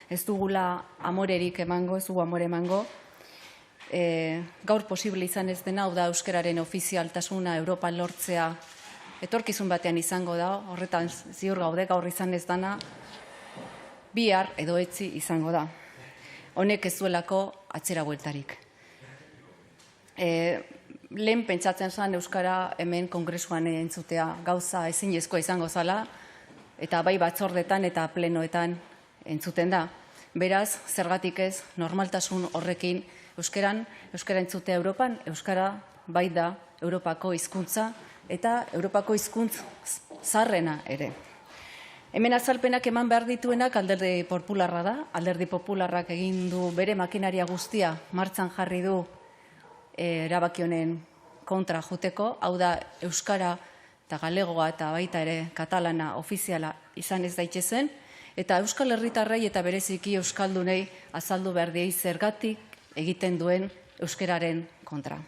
ez dugula amorerik emango, ez dugu amore emango. Gaur posible izan ez dena, hau da euskararen ofizialtasuna Europan lortzea etorkizun batean izango da, horretan ziur gaude, gaur izan ez dana, bihar edo etzi izango da. Honek ez duelako atzera bueltarik. Lehen pentsatzen zen euskara hemen kongresuan entzutea gauza ezinezkoa izango zala, eta bai batzordetan eta plenoetan entzuten da. Beraz, zergatik ez, normaltasun horrekin euskara entzutea Europan, euskara bai da Europako hizkuntza eta Europako hizkuntz zaharrena ere. Hemen azalpenak eman behar dituenak Alderdi Popularra da. Alderdi Popularrak egin du bere makinaria guztia martxan jarri du erabaki honen kontra joteko, hau da euskara eta galegoa eta baita ere katalana ofiziala izan ez daitezen, eta Euskal Herritarrei eta bereziki euskaldunei azaldu behar diei zergatik egiten duen euskararen kontra.